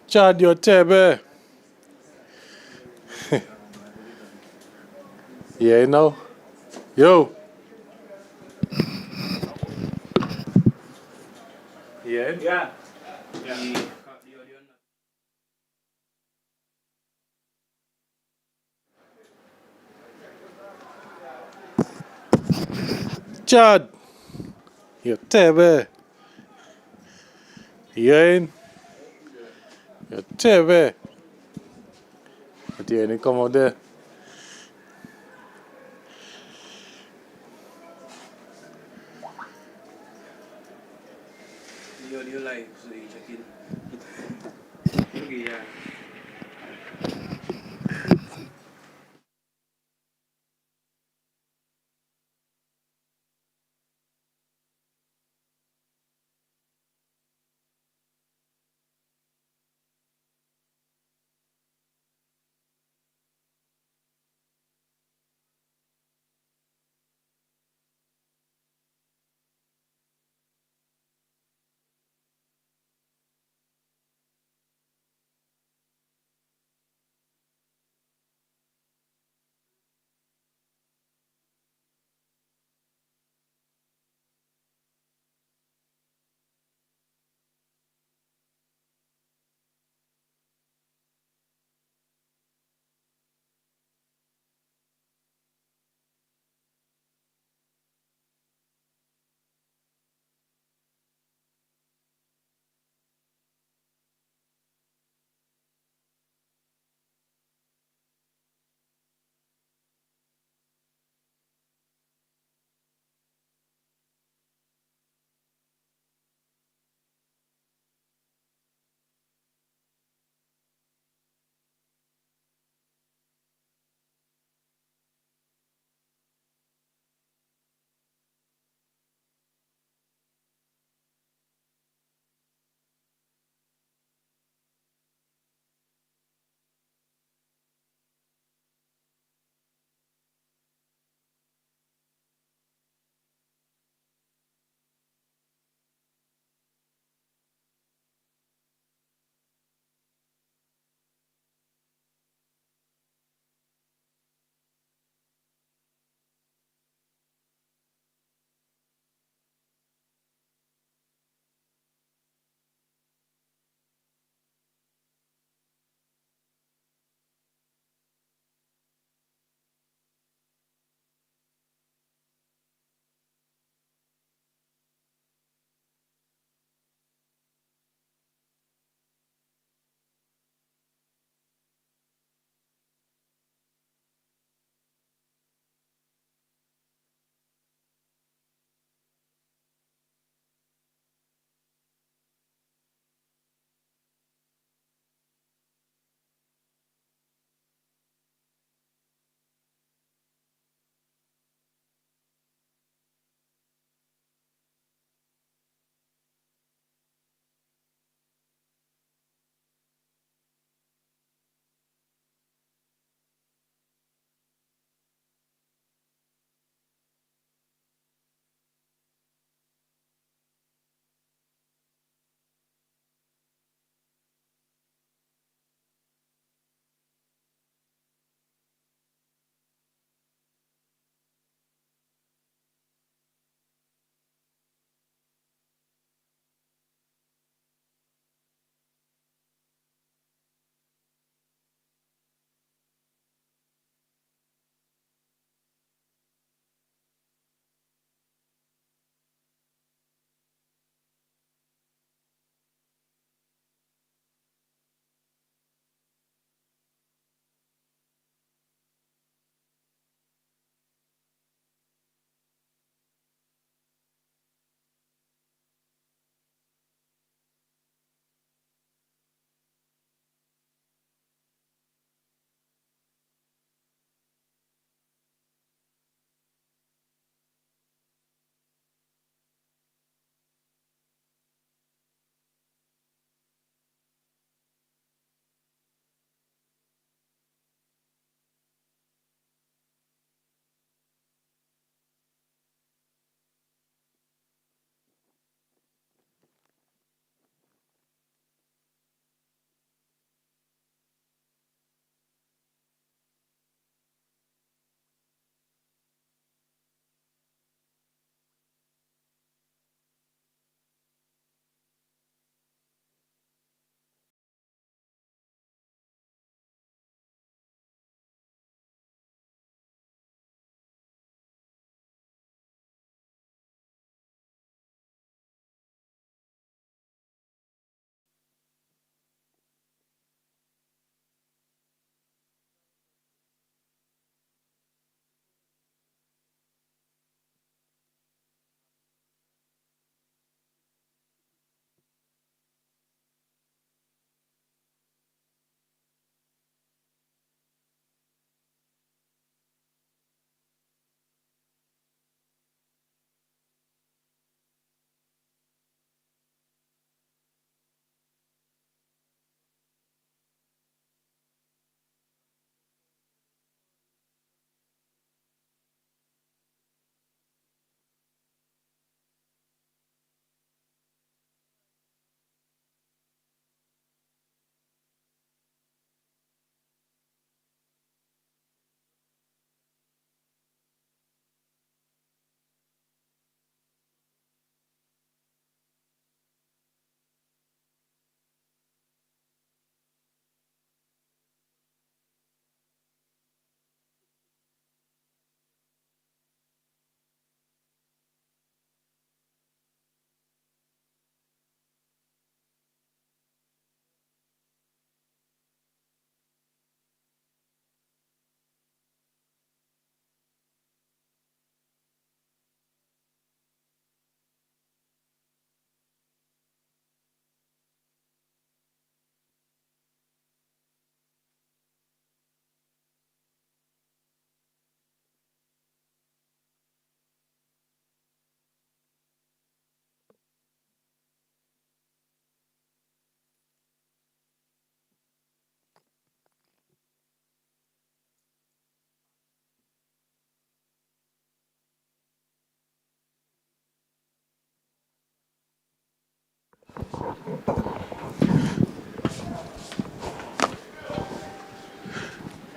Chad, yo, Tebe. Yeah, you know? Yo. Yeah? Yeah. Chad. Yo, Tebe. Yeah? Yo, Tebe. Lo tiene como de... Dia live so you check in. Okay, yeah.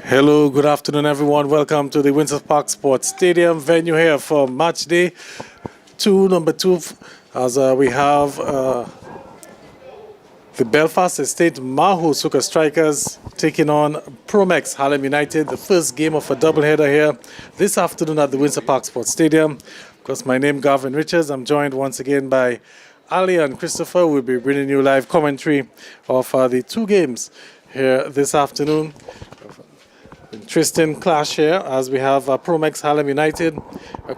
Hello, good afternoon, everyone. Welcome to the Windsor Park Sports Stadium venue here for match day number 2, as we have the Belfast Estate Mahaut Soccer Strikers taking on Promex Harlem United, the first game of a doubleheader here this afternoon at the Windsor Park Sports Stadium. Of course, my name is Gavin Richards. I'm joined once again by Ali and Christopher. We'll be bringing you live commentary of the 2 games here this afternoon. Interesting clash here as we have Promex Harlem United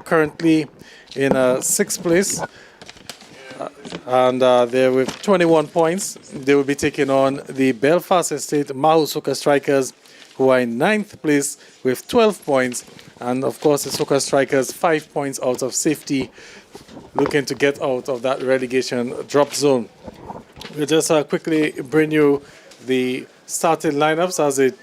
currently in 6th place. And they're with 21 points. They will be taking on the Belfast Estate Mahaut Soccer Strikers, who are in 9th place with 12 points. And of course, the Soccer Strikers 5 points out of safety, looking to get out of that relegation drop zone. We'll just quickly bring you the starting lineups as the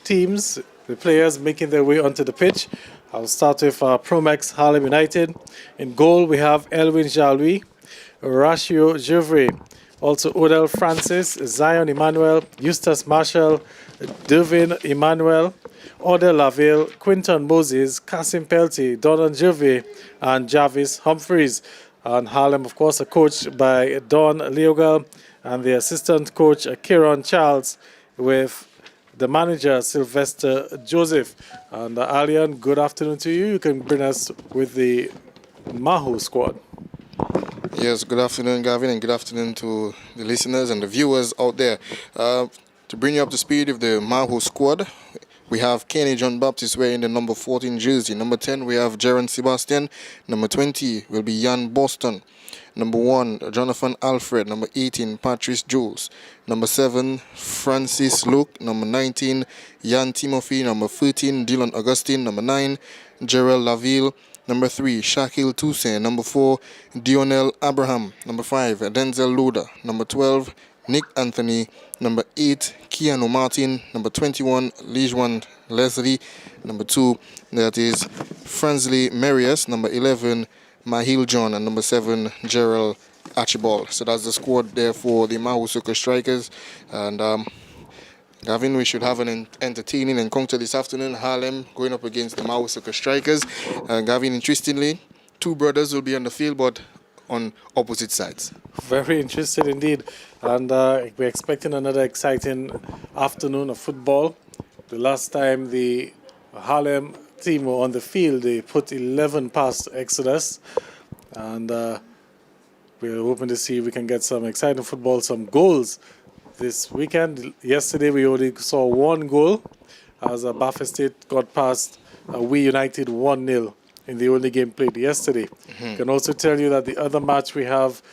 teams, the players making their way onto the pitch. I'll start with Promex Harlem United. In goal, we have Elwin Jalui, Horatio Juvre, also Odell Francis, Zion Emmanuel, Eustace Marshall, Devin Emmanuel, Odell Laville, Quinton Moses, Kasim Pelty, Donan Juvre, and Jarvis Humphreys. And Harlem, of course, are coached by Don Leogal and the assistant coach Kieran Charles, with the manager Sylvester Joseph. And Alian, good afternoon to you. You can bring us with the Mahaut squad. Yes, good afternoon, Gavin, and good afternoon to the listeners and the viewers out there. To bring you up to speed with the Mahaut squad, we have Kenny John Baptist wearing the number 14 jersey. Number 10, we have Jaron Sebastian. Number 20 will be Jan Boston. Number 1, Jonathan Alfred. Number 18, Patrice Jules. Number 7, Francis Luke. Number 19, Jan Timothy. Number 13, Dylan Augustine. Number 9, Gerald Laville. Number 3, Shakil Toussaint. Number 4, Dionel Abraham. Number 5, Denzel Luda. Number 12, Nick Anthony. Number 8, Keanu Martin. Number 21, Lijuan Leslie. Number 2, that is Fransley Marius. Number 11, Mahil John. And number 7, Gerald Archibald. So that's the squad there for the Mahaut Soccer Strikers. And Gavin, we should have an entertaining encounter this afternoon. Harlem going up against the Mahaut Soccer Strikers. Gavin, interestingly, 2 brothers will be on the field, but on opposite sides. Very interested indeed. And we're expecting another exciting afternoon of football. The last time the Harlem team were on the field, they put 11 past Exodus. And we're hoping to see if we can get some exciting football, some goals this weekend. Yesterday we only saw 1 goal as Bath State got past We United 1-0 in the only game played yesterday. I can also tell you that the other match we have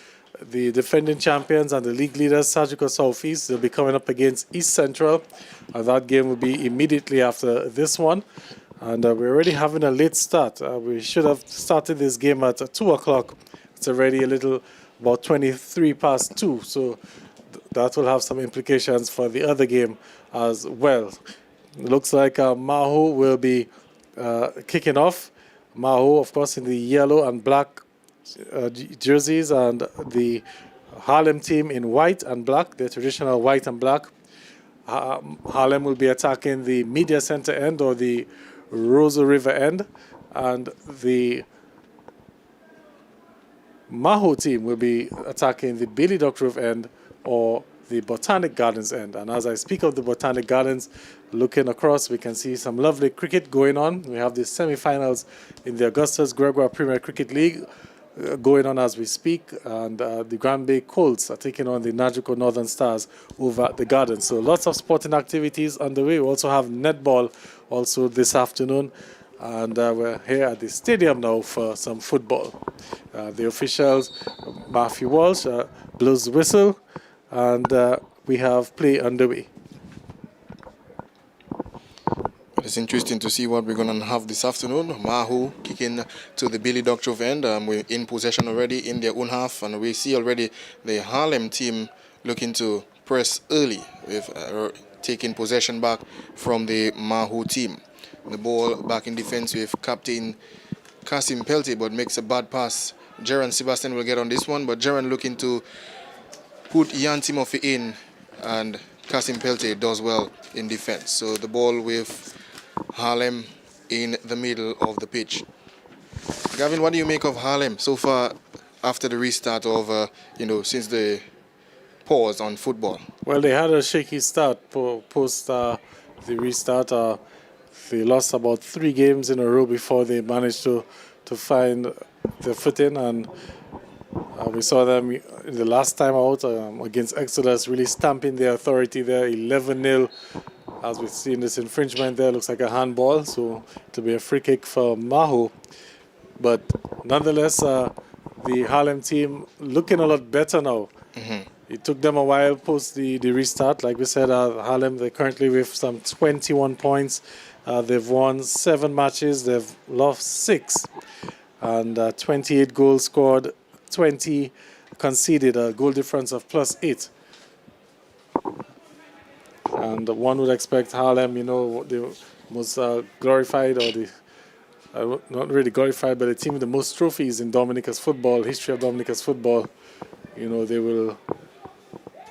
the defending champions and the league leaders, Surgical Southeast. They'll be coming up against East Central. That game will be immediately after this one. And we're already having a late start. We should have started this game at 2 o'clock. It's already about 23 past 2. So that will have some implications for the other game as well. It looks like Mahaut will be kicking off. Mahaut, of course, in the yellow and black jerseys, and the Harlem team in white and black, the traditional white and black. Harlem will be attacking the media center end or the Rosa River end, and the Mahaut team will be attacking the Billy Duck Roof end or the Botanic Gardens end. And as I speak of the Botanic Gardens, looking across, we can see some lovely cricket going on. We have the semi-finals in the Augustus Gregoire Premier Cricket League going on as we speak, and the Grand Bay Colts are taking on the Nagico Northern Stars over at the Gardens. So lots of sporting activities underway. We also have netball also this afternoon, and we're here at the stadium now for some football. The officials, Matthew Walsh, blows the whistle, and we have play underway. It's interesting to see what we're going to have this afternoon. Mahaut kicking to the Billy Duck Roof end. We're in possession already in their own half, and we see already the Harlem team looking to press early with taking possession back from the Mahaut team. The ball back in defense with Captain Kasim Pelty, but makes a bad pass. Jaron Sebastian will get on this one, but Jaron looking to put Jan Timothy in, and Kasim Pelte does well in defense. So the ball with Harlem in the middle of the pitch. Gavin, what do you make of Harlem so far after the restart of, since the pause on football? Well, they had a shaky start post the restart. They lost about 3 games in a row before they managed to find their footing, and we saw them in the last time out against Exodus really stamping their authority there, 11-0. As we've seen this infringement there, looks like a handball, so it'll be a free kick for Mahaut. But nonetheless, the Harlem team looking a lot better now. Mm-hmm. It took them a while post the restart. Like we said, Harlem, they're currently with some 21 points. They've won 7 matches. They've lost 6. And 28 goals scored, 20 conceded, a goal difference of +8. And one would expect Harlem, the most glorified, or the not really glorified, but the team with the most trophies in Dominica's football, history of Dominica's football. They will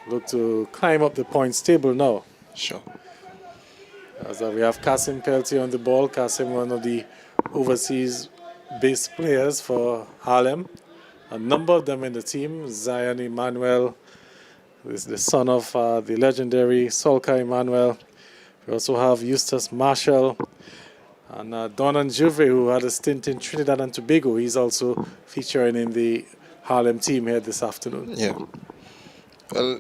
look to climb up the points table now. Sure. As we have Kasim Peltier on the ball. Kasim, one of the overseas-based players for Harlem. A number of them in the team. Zion Emmanuel is the son of the legendary Solka Emmanuel. We also have Eustace Marshall and Donan Juve, who had a stint in Trinidad and Tobago. He's also featuring in the Harlem team here this afternoon. Yeah. Well,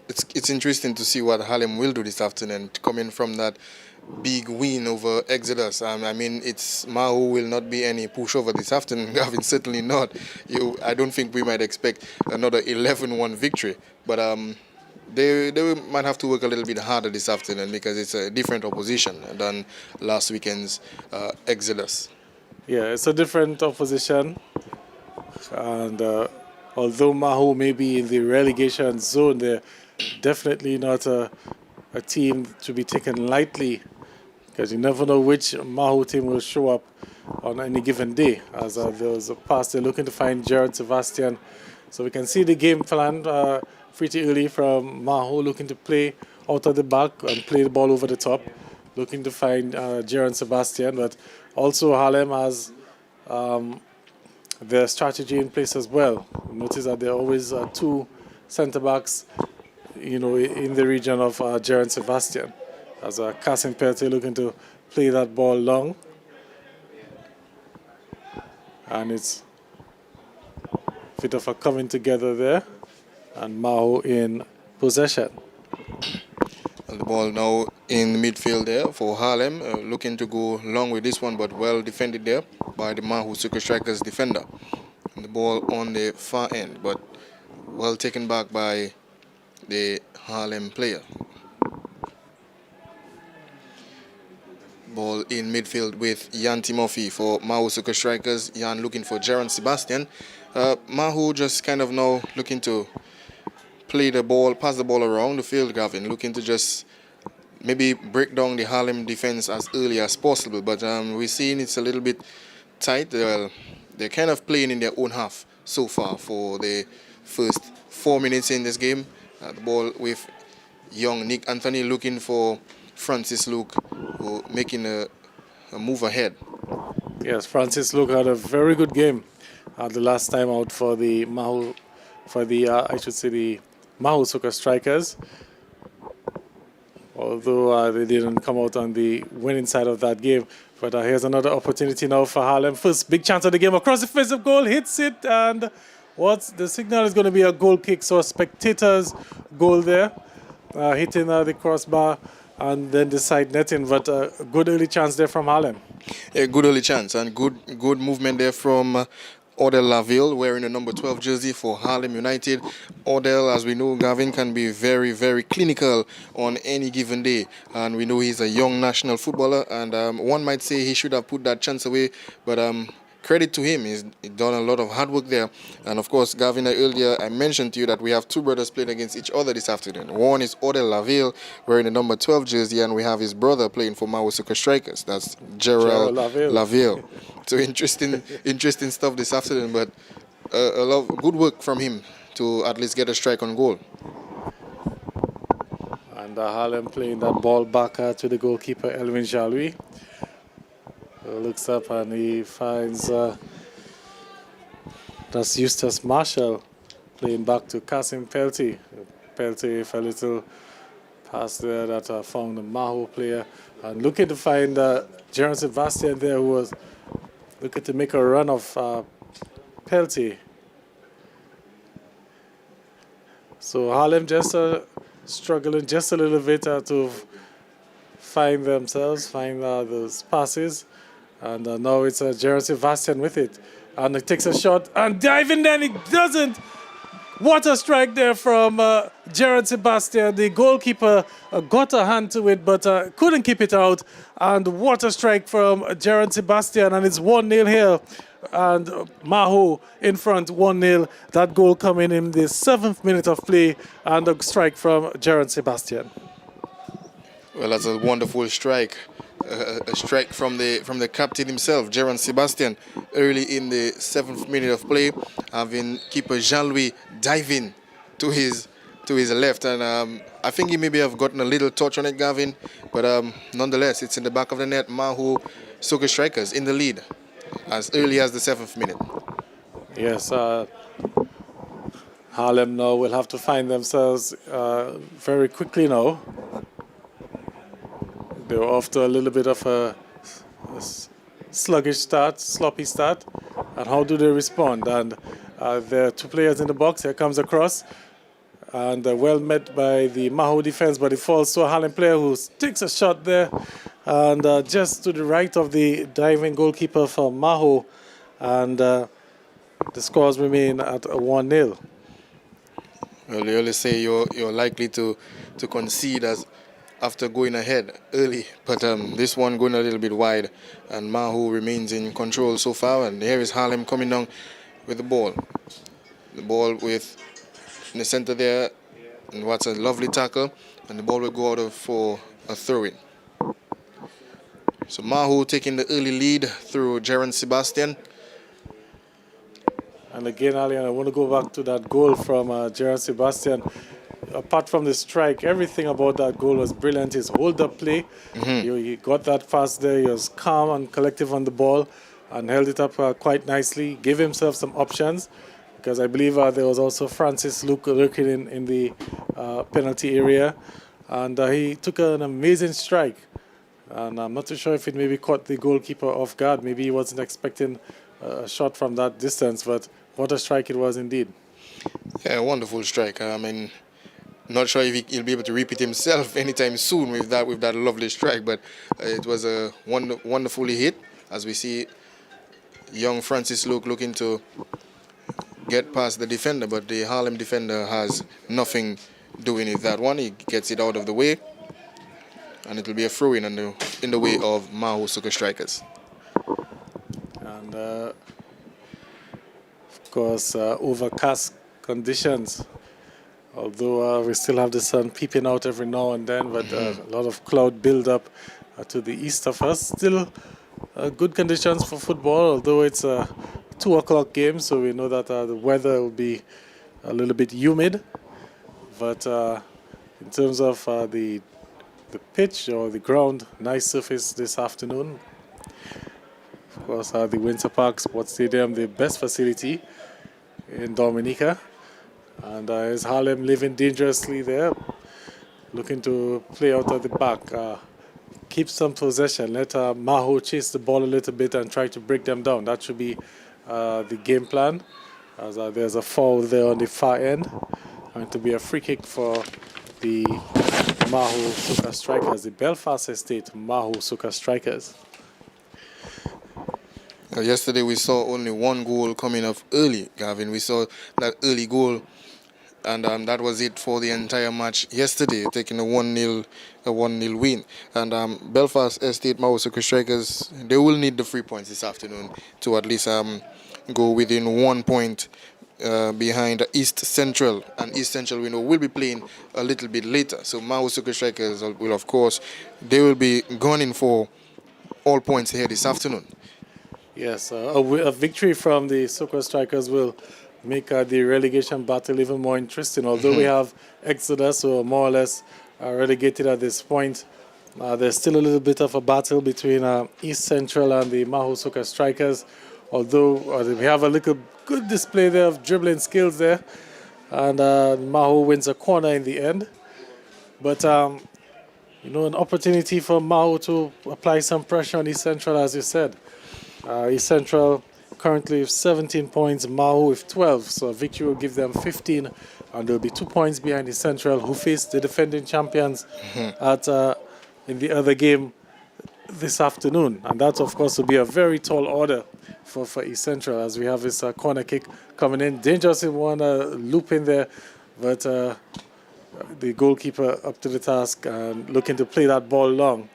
it's interesting to see what Harlem will do this afternoon, coming from that big win over Exodus. I mean, Mahaut will not be any pushover this afternoon, Gavin, certainly not. I don't think we might expect another 11-1 victory, but they might have to work a little bit harder this afternoon because it's a different opposition than last weekend's Exodus. Yeah, it's a different opposition, and although Mahaut may be in the relegation zone, they're definitely not a team to be taken lightly, because you never know which Mahaut team will show up on any given day. As there was a pass, they're looking to find Jared Sebastian. So we can see the game plan pretty early from Mahaut, looking to play out of the back and play the ball over the top, looking to find Jared Sebastian. But also Harlem has their strategy in place as well. Notice that there are always 2 centre-backs in the region of Jaron Sebastian. As Kasim Pelte looking to play that ball long. And it's a bit of a coming together there. And Mahaut in possession. And the ball now in the midfield there for Harlem, looking to go long with this one, but well defended there by the Mahaut Super Strikers defender. And the ball on the far end, but well taken back by the Harlem player. Ball in midfield with Jan Timothy for Mahaut Super Strikers. Jan looking for Jaron Sebastian. Mahaut just kind of now looking to play the ball, pass the ball around the field, Gavin, looking to just maybe break down the Harlem defense as early as possible. But we're seeing it's a little bit tight. They're kind of playing in their own half so far for the first 4 minutes in this game. The ball with young Nick Anthony looking for Francis Luke, who making a move ahead. Yes, Francis Luke had a very good game the last time out for the Mahaut, the Mahaut Soccer Strikers. Although they didn't come out on the winning side of that game. But here's another opportunity now for Harlem. First big chance of the game across the face of goal, hits it, and the signal is going to be a goal kick. So a spectator's goal there, hitting the crossbar and then the side netting. But a good early chance there from Harlem. A good early chance and good movement there from Odell Laville, wearing the number 12 jersey for Harlem United. Odell, as we know, Gavin, can be very, very clinical on any given day. And we know he's a young national footballer. And one might say he should have put that chance away. But credit to him. He's done a lot of hard work there. And, of course, Gavin, earlier I mentioned to you that we have 2 brothers playing against each other this afternoon. One is Odell Laville, wearing the number 12 jersey, and we have his brother playing for Mahaut Soccer Strikers. That's Gerald Laville. So interesting stuff this afternoon, but a lot of good work from him to at least get a strike on goal. And Harlem playing that ball back to the goalkeeper, Elvin Jalui. Looks up and he finds that's Eustace Marshall playing back to Kasim Pelty. Pelty with a little pass there that found the Mahaut player. And looking to find Jaron Sebastian there, who was looking to make a run of Pelty. So Harlem just struggling just a little bit to find themselves, find those passes. And now it's Jaron Sebastian with it. And it takes a shot and diving, then it doesn't. What a strike there from Jaron Sebastian. The goalkeeper got a hand to it but couldn't keep it out. And what a strike from Jaron Sebastian. And it's 1-0 here. And Mahaut in front, 1-0. That goal coming in the 7th minute of play. And a strike from Jaron Sebastian. Well, that's a wonderful strike. A strike from the captain himself, Jaron Sebastian, early in the 7th minute of play, having keeper Jean-Louis diving to his left, and I think he maybe have gotten a little touch on it, Gavin, but nonetheless, it's in the back of the net. Mahaut Soccer Strikers in the lead as early as the 7th minute. Yes, Harlem now will have to find themselves very quickly now. They were off to a little bit of a sluggish start, sloppy start. And how do they respond? And there are two players in the box. Here comes a cross. And well met by the Mahaut defense, but it falls to a Harlem player who takes a shot there. And just to the right of the diving goalkeeper for Mahaut. And the scores remain at 1-0. Well, they always say you're likely to concede as after going ahead early, but this one going a little bit wide, and Mahaut remains in control so far. And here is Harlem coming down with the ball. The ball with in the center there, and what's a lovely tackle, and the ball will go out for a throw-in. So Mahaut taking the early lead through Jaron Sebastian. And again, Ali, I want to go back to that goal from Jaron Sebastian. Apart from the strike, everything about that goal was brilliant. His hold-up play, he got that pass there. He was calm and collective on the ball and held it up quite nicely. Gave himself some options because I believe there was also Francis Luke lurking in the penalty area. And he took an amazing strike. And I'm not too sure if it maybe caught the goalkeeper off guard. Maybe he wasn't expecting a shot from that distance, but what a strike it was indeed. Yeah, wonderful strike. I mean, not sure if he'll be able to repeat himself anytime soon with that lovely strike, but it was a wonderfully hit. As we see, young Francis Luke looking to get past the defender, but the Harlem defender has nothing doing with that one. He gets it out of the way, and it will be a throw-in in the way of Mahaut Soccer Strikers. And of course, overcast conditions. Although we still have the sun peeping out every now and then, but a lot of cloud build up to the east of us. Still good conditions for football, although it's a 2 o'clock game, so we know that the weather will be a little bit humid. But in terms of the pitch or the ground, nice surface this afternoon. Of course, the Winter Park Sports Stadium, the best facility in Dominica. And is Harlem living dangerously there, looking to play out of the back, keep some possession, let Mahaut chase the ball a little bit and try to break them down. That should be the game plan, as there's a foul there on the far end. Going to be a free kick for the Mahaut Soccer Strikers, the Belfast Estate Mahaut Soccer Strikers. Yesterday we saw only one goal coming up early, Gavin. We saw that early goal, and that was it for the entire match yesterday, taking a 1-0 win. And Belfast Estate Mahaut Soccer Strikers, they will need the 3 points this afternoon to at least go within 1 point behind East Central. And East Central, we know, will be playing a little bit later. So Mahaut Soccer Strikers will, of course, they will be gunning for all points here this afternoon. Yes, a victory from the Soccer Strikers will make the relegation battle even more interesting. Although we have Exodus, who are more or less relegated at this point, there's still a little bit of a battle between East Central and the Mahaut Soccer Strikers. Although we have a little good display there of dribbling skills there, and Mahaut wins a corner in the end. But an opportunity for Mahaut to apply some pressure on East Central, as you said. East Central currently with 17 points, Mahaut with 12. So a victory will give them 15, and they'll be 2 points behind East Central, who face the defending champions in the other game this afternoon. And that, of course, will be a very tall order for East Central, as we have this corner kick coming in. Dangerous in one loop in there, but the goalkeeper up to the task and looking to play that ball long,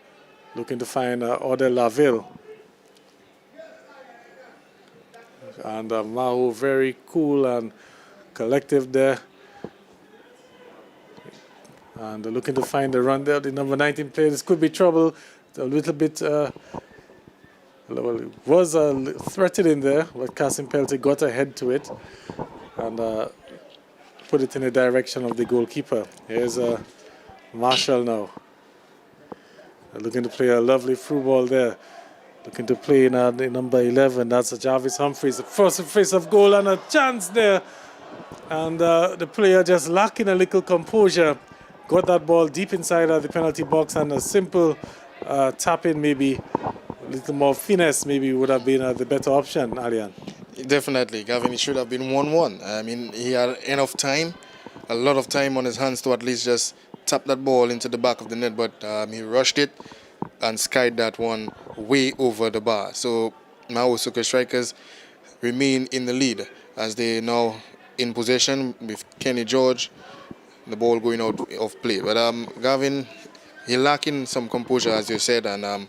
looking to find Odell Laville. And Mahaut very cool and collective there. And looking to find the run there. The number 19 player, this could be trouble. A little bit, was threatening there, but Kasim Pelty got ahead to it and put it in the direction of the goalkeeper. Here's Marshall now. Looking to play a lovely through ball there. Looking to play in the number 11. That's Jarvis Humphreys. The first face of goal and a chance there. And the player just lacking a little composure. Got that ball deep inside the penalty box, and a simple tap in, maybe a little more finesse, maybe would have been the better option, Alian. Definitely, Gavin. It should have been 1-1. I mean, he had enough time, a lot of time on his hands to at least just tap that ball into the back of the net, but he rushed it and skied that one way over the bar. So Mahaut Soccer Strikers remain in the lead as they now in possession with Kenny George, the ball going out of play. But Gavin, he lacking some composure, as you said, and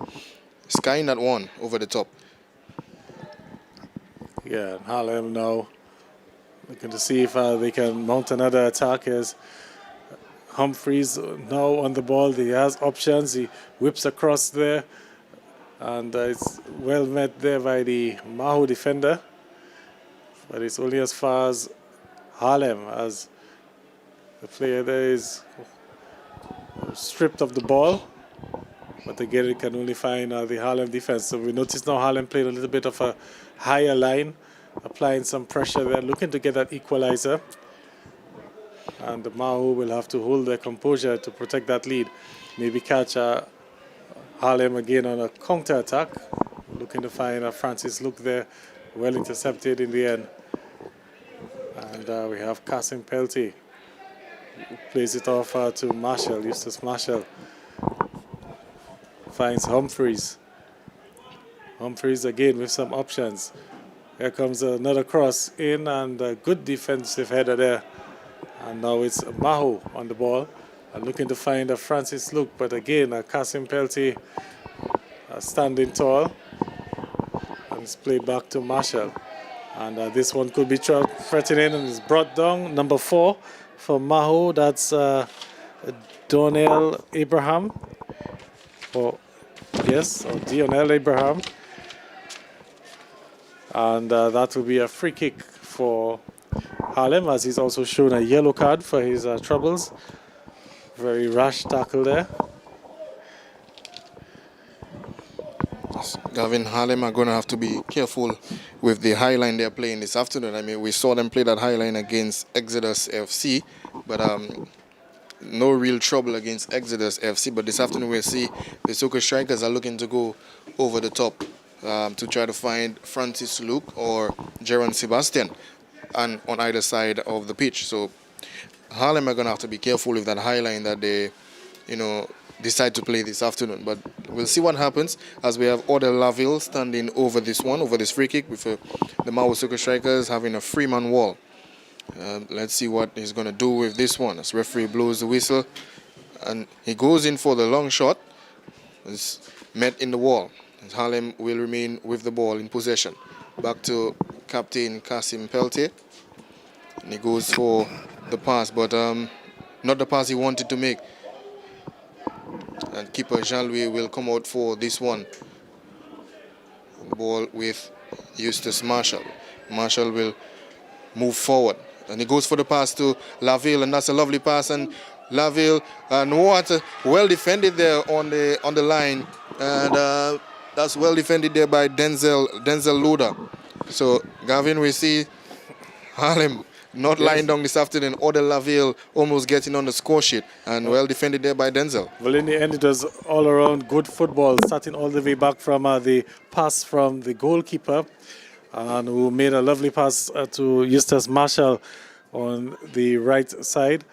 skying that one over the top. Yeah, Harlem now looking to see if they can mount another attack. As Humphreys now on the ball, he has options. He whips across there, and it's well met there by the Mahaut defender. But it's only as far as Harlem, as the player there is stripped of the ball. But again, it can only find the Harlem defense. So we notice now Harlem played a little bit of a higher line, applying some pressure there, looking to get that equalizer. And the Mahaut will have to hold their composure to protect that lead. Maybe catch Harlem again on a counter-attack. Looking to find Francis Luke there, well intercepted in the end. And we have Kasim Pelty, who plays it off to Marshall, Eustace Marshall. Finds Humphreys. Humphreys again with some options. Here comes another cross in, and a good defensive header there. And now it's Mahaut on the ball, looking to find Francis Luke. But again, Kasim Pelty standing tall. And it's played back to Marshall. And this one could be threatening, and it's brought down. Number 4 for Mahaut. That's Donnell Abraham. Or Dionel Abraham. And that will be a free kick for Harlem, as he's also shown a yellow card for his troubles. Very rash tackle there. Gavin, Harlem are going to have to be careful with the high line they're playing this afternoon. I mean, we saw them play that high line against Exodus FC, but no real trouble against Exodus FC. But this afternoon we'll see the Soccer Strikers are looking to go over the top to try to find Francis Luke or Jaron Sebastian and on either side of the pitch. So Harlem are going to have to be careful with that high line that they, decide to play this afternoon. But we'll see what happens as we have Odell Laville standing over this free kick with the Mahaut Soccer Strikers having a free-man wall. Let's see what he's going to do with this one as referee blows the whistle. And he goes in for the long shot. It's met in the wall. And Harlem will remain with the ball in possession. Back to Captain Kasim Peltier. And he goes for the pass, but not the pass he wanted to make. And keeper Jean-Louis will come out for this one. The ball with Eustace Marshall. Marshall will move forward. And he goes for the pass to Laville, and that's a lovely pass. And Laville, and what well defended there on the line, and that's well defended there by Denzel Luda. So Gavin, we see Harlem not lying down this afternoon. Oder Laville almost getting on the score sheet, and well defended there by Denzel. Well, in the end, it was all around good football, starting all the way back from the pass from the goalkeeper, and who made a lovely pass to Eustace Marshall on the right side.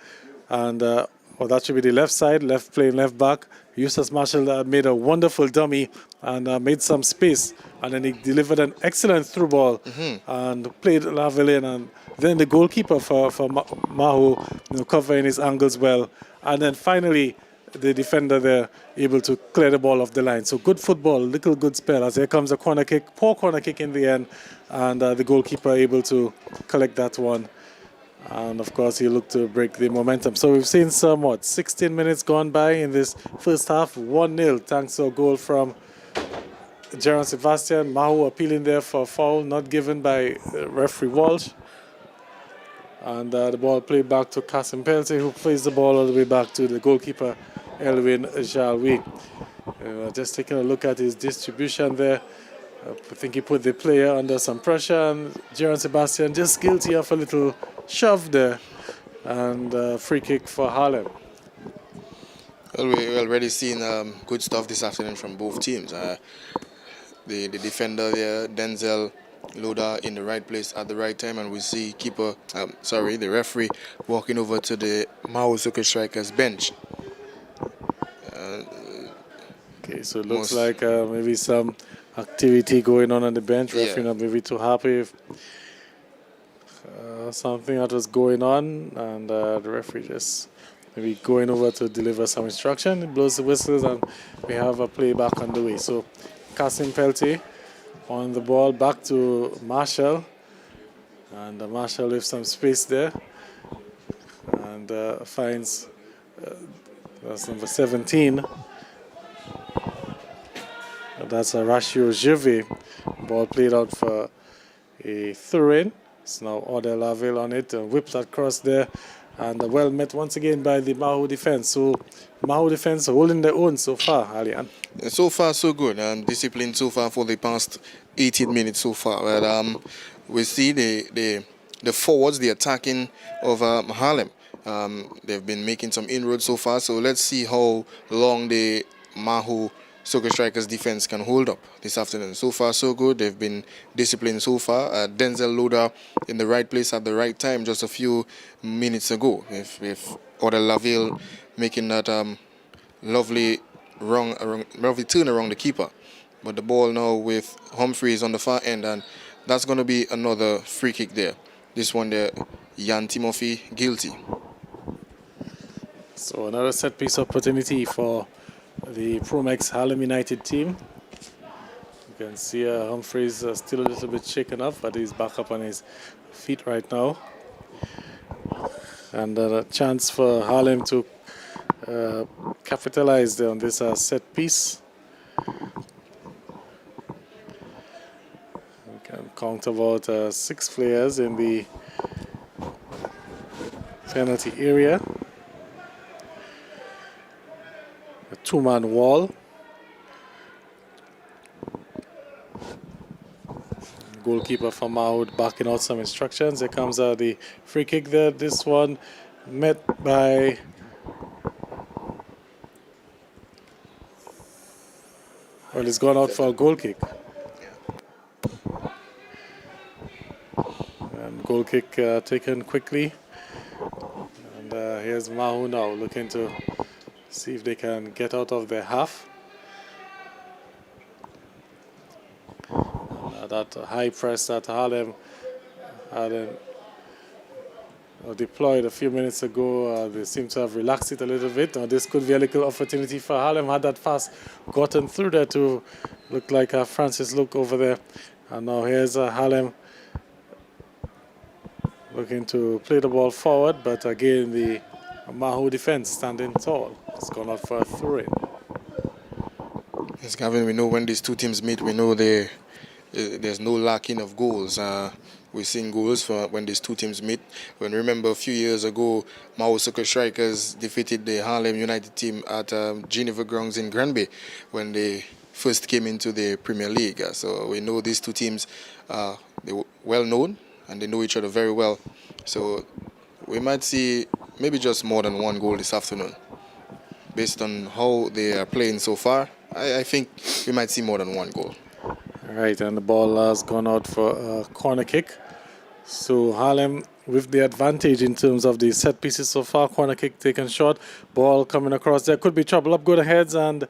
And well, that should be the left side, playing left back. Eustace Marshall made a wonderful dummy and made some space. And then he delivered an excellent through ball and played Laville in. And then the goalkeeper for Mahaut, covering his angles well. And then finally, the defender there able to clear the ball off the line. So good football, little good spell. As here comes a corner kick, poor corner kick in the end. And the goalkeeper able to collect that one. And of course, he looked to break the momentum. So we've seen 16 minutes gone by in this first half. 1-0 thanks to a goal from Jaron Sebastian. Mahaut appealing there for a foul, not given by referee Walsh. And the ball played back to Kasim Peltier, who plays the ball all the way back to the goalkeeper, Elwin Jalwi. Just taking a look at his distribution there. I think he put the player under some pressure, and Jaron Sebastian just guilty of a little shove there, and free kick for Harlem. Well, we already seen good stuff this afternoon from both teams. The defender there, Denzel Luda, in the right place at the right time, and we see the referee walking over to the Mahaut Soccer Strikers bench. Okay, so it looks like maybe some activity going on the bench. Referee not maybe too happy if something that was going on, and the referee just maybe going over to deliver some instruction. He blows the whistles, and we have a play back on the way. So Kasim Peltier on the ball back to Marshall, and Marshall leaves some space there and finds that's number 17. That's a Ratio Jive. Ball played out for a throw-in. It's now Oder Laville on it, whips that cross there, and well met once again by the Mahaut defense. So Mahaut defense holding their own so far, Alian. So far, so good. Discipline so far for the past 18 minutes so far. But we see the forwards, the attacking of Harlem. They've been making some inroads so far. So let's see how long the Mahaut Soccer Strikers defense can hold up this afternoon. So far, so good. They've been disciplined so far. Denzel Luda in the right place at the right time just a few minutes ago. If Oder Laville making that lovely turn around the keeper. But the ball now with Humphreys on the far end, and that's going to be another free kick there. This one there, Jan Timothy guilty. So another set piece opportunity for the Promex Harlem United team. You can see Humphreys still a little bit shaken up, but he's back up on his feet right now. And a chance for Harlem to capitalize on this set piece. We can count about 6 players in the penalty area. A 2-man wall. Goalkeeper from Mahaut backing out some instructions. Here comes the free kick there. This one met by it's gone out for a goal kick. And goal kick taken quickly. And here's Mahaut now looking to see if they can get out of their half. And, that high press that Harlem had deployed a few minutes ago, they seem to have relaxed it a little bit. This could be a little opportunity for Harlem. Had that pass gotten through there to look like Francis Luke over there. And now here's Harlem looking to play the ball forward, but again the Mahaut defense standing tall. It's gone out for a throw-in. Yes, Gavin, we know when these two teams meet, we know there's no lacking of goals. we've seen goals for when these two teams meet. When remember a few years ago, Mahaut Soccer Strikers defeated the Harlem United team at Geneva Grounds in Granby when they first came into the Premier League. So we know these two teams, they were well known and they know each other very well. So we might see maybe just more than one goal this afternoon. Based on how they are playing so far, I think we might see more than one goal. All right, and the ball has gone out for a corner kick. So Harlem with the advantage in terms of the set pieces so far. Corner kick taken short. Ball coming across there. Could be trouble. Up go the heads and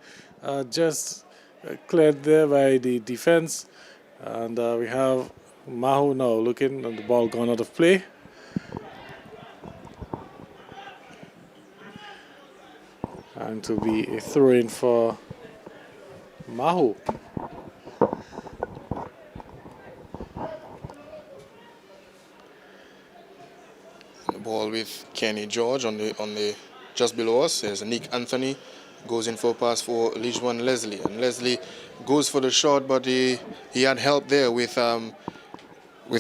just cleared there by the defense. And we have Mahaut now looking, and the ball gone out of play. And to be a throw-in for Mahaut. The ball with Kenny George on the just below us. There's Nick Anthony goes in for a pass for Lijuan Leslie, and Leslie goes for the shot, but he had help there with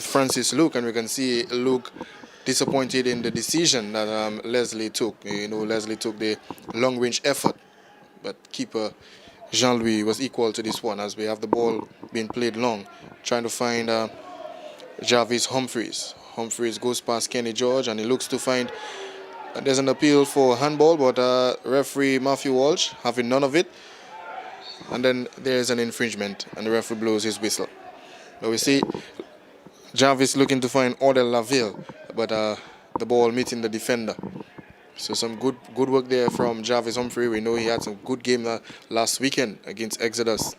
Francis Luke, and we can see Luke disappointed in the decision that Leslie took. You know, Leslie took the long-range effort, but keeper Jean-Louis was equal to this one as we have the ball being played long, trying to find Jarvis Humphreys. Humphreys goes past Kenny George and he looks to find there's an appeal for handball, but referee Matthew Walsh having none of it, and then there's an infringement and the referee blows his whistle. But we see Jarvis looking to find Odell Laville, but the ball meeting the defender. So some good work there from Jarvis Humphrey. We know he had some good game last weekend against Exodus.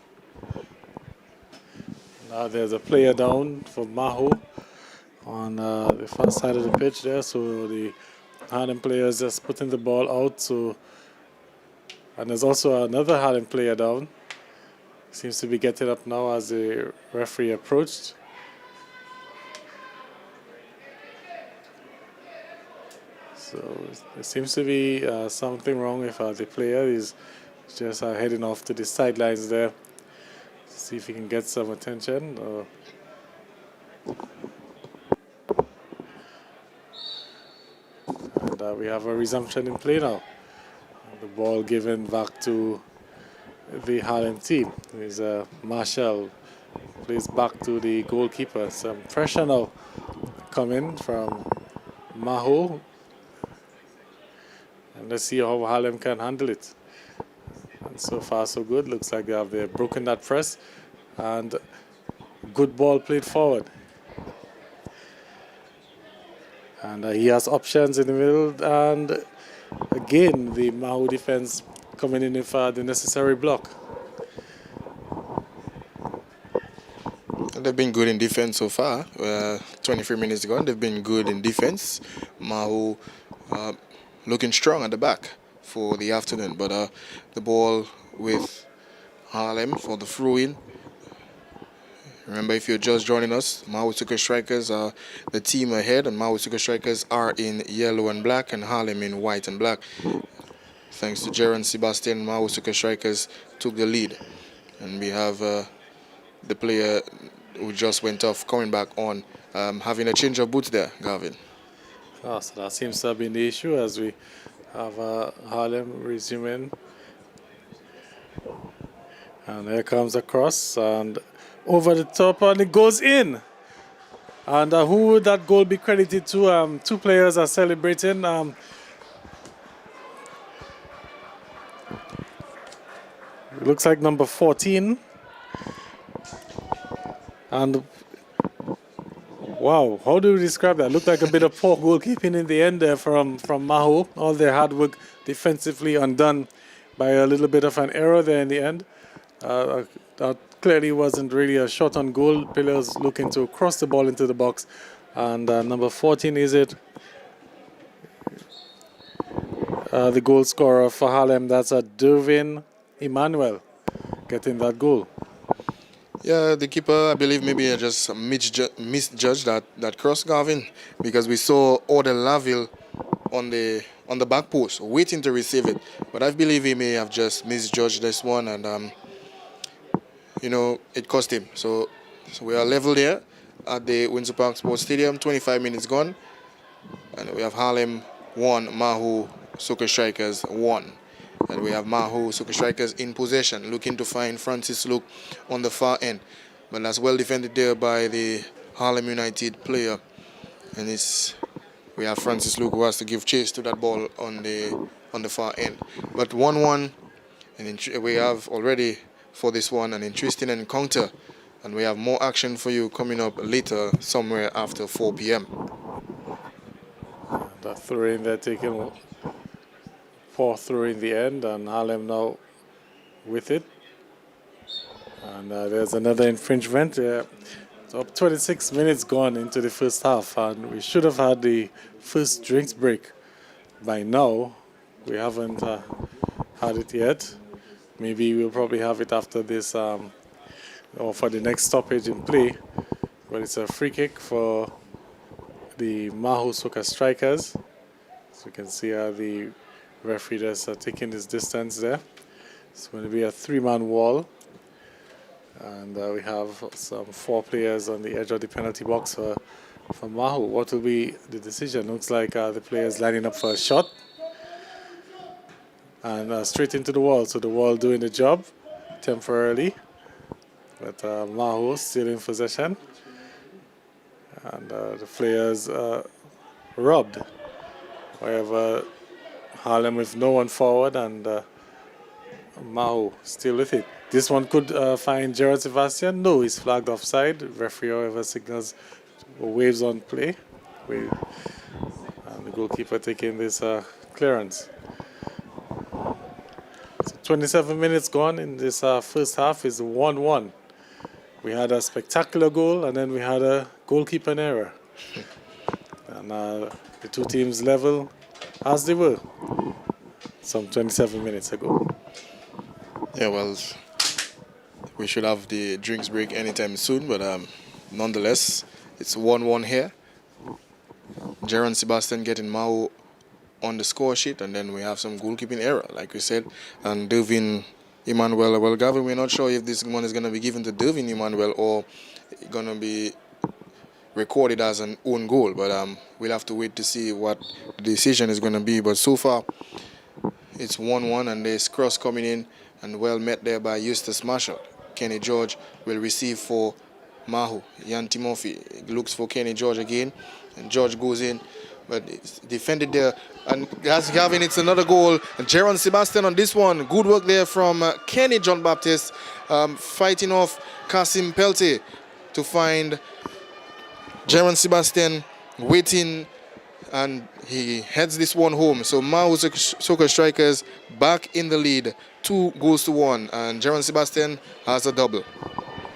Now there's a player down for Mahaut on the far side of the pitch there. So the Harlem players just putting the ball out. So, and there's also another Harlem player down. Seems to be getting up now as the referee approached. So there seems to be something wrong with the player. He's just heading off to the sidelines there. See if he can get some attention. And we have a resumption in play now. And the ball given back to the Harlem team. There's Marshall plays back to the goalkeeper. Some pressure now coming from Mahaut. And let's see how Harlem can handle it. And so far, so good. Looks like they've broken that press. And good ball played forward. And he has options in the middle. And again, the Mahaut defense coming in with the necessary block. They've been good in defense so far. 23 minutes ago, they've been good in defense. Mahaut looking strong at the back for the afternoon, but the ball with Harlem for the throw-in. Remember, if you're just joining us, Mahaut Soccer Strikers are the team ahead, and Mahaut Soccer Strikers are in yellow and black, and Harlem in white and black. Thanks to Jaron Sebastian, Mahaut Soccer Strikers took the lead, and we have the player who just went off coming back on, having a change of boots there, Gavin. So that seems to have been the issue as we have Harlem resuming. And there comes a cross and over the top and it goes in. And who would that goal be credited to? Two players are celebrating. It looks like number 14. And wow, how do you describe that? Looked like a bit of poor goalkeeping in the end there from Mahaut. All their hard work defensively undone by a little bit of an error there in the end. That clearly wasn't really a shot on goal. Players looking to cross the ball into the box. And number 14 is it? The goal scorer for Harlem, that's Dervin Emmanuel getting that goal. Yeah, the keeper, I believe, maybe just misjudged that cross, Gavin, because we saw Odell Laville on the back post waiting to receive it. But I believe he may have just misjudged this one, and you know, it cost him. So we are level there, at the Windsor Park Sports Stadium. 25 minutes gone. And we have Harlem 1, Mahaut Soccer Strikers 1. And we have Mahaut Soccer Strikers in possession, looking to find Francis Luke on the far end. But that's well defended there by the Harlem United player. And we have Francis Luke who has to give chase to that ball on the far end. But 1-1, and we have already for this one an interesting encounter. And we have more action for you coming up later, somewhere after 4 p.m. The throw in, they're taking 4 through in the end, and Harlem now with it. And there's another infringement. So 26 minutes gone into the first half, and we should have had the first drinks break by now. We haven't had it yet. Maybe we'll probably have it after this, or for the next stoppage in play. But it's a free kick for the Mahaut Soccer Strikers. So you can see how the referee is taking his distance there. It's going to be a 3-man wall. And we have some 4 players on the edge of the penalty box for Mahaut. What will be the decision? Looks like the players lining up for a shot. And straight into the wall. So the wall doing the job temporarily. But Mahaut still in possession. And the players robbed. However, Harlem with no one forward, and Mahaut still with it. This one could find Gerard Sebastian. No, he's flagged offside. Referee, however, signals waves on play. And the goalkeeper taking this clearance. So 27 minutes gone in this first half is 1-1. We had a spectacular goal, and then we had a goalkeeper error. And the two teams level as they were some 27 minutes ago. Yeah, well, we should have the drinks break anytime soon, but nonetheless, it's 1-1 here. Jaron Sebastian getting Mahaut on the score sheet, and then we have some goalkeeping error, like we said, and Devin Emmanuel. Well, Gavin, we're not sure if this one is going to be given to Devin Emmanuel or going to be recorded as an own goal, but we'll have to wait to see what the decision is going to be. But so far, it's 1-1, and there's cross coming in, and well met there by Eustace Marshall. Kenny George will receive for Mahaut. Jan Timothy looks for Kenny George again, and George goes in, but it's defended there. And as Gavin, it's another goal. And Jaron Sebastian on this one. Good work there from Kenny John Baptist, fighting off Kasim Peltier to find Jaron Sebastian waiting, and he heads this one home. So Mahaut Soccer Strikers back in the lead, 2-1, and Jaron Sebastian has a double.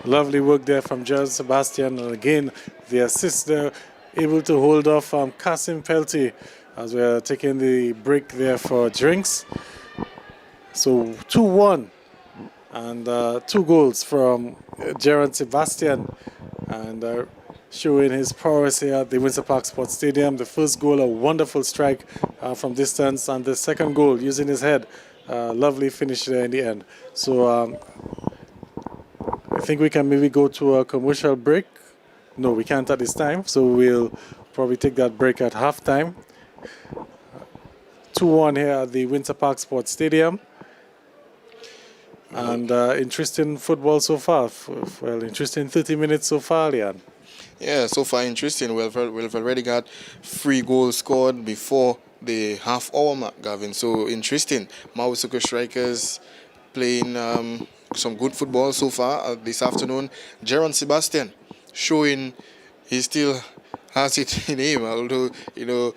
Lovely work there from Jaron Sebastian, and again the assist there, able to hold off Kasim Peltier as we're taking the break there for drinks. So 2-1, and 2 goals from Jaron Sebastian, and showing his prowess here at the Windsor Park Sports Stadium. The first goal, a wonderful strike from distance, and the second goal using his head. Lovely finish there in the end. So I think we can maybe go to a commercial break. No, we can't at this time, so we'll probably take that break at halftime. 2-1 here at the Windsor Park Sports Stadium. And interesting football so far. Well, interesting 30 minutes so far, Leon. Yeah, so far interesting. We've already got 3 goals scored before the half-hour mark, Gavin. So interesting. Mahaut Soccer Strikers playing some good football so far this afternoon. Jaron Sebastian showing he still has it in him, although, you know,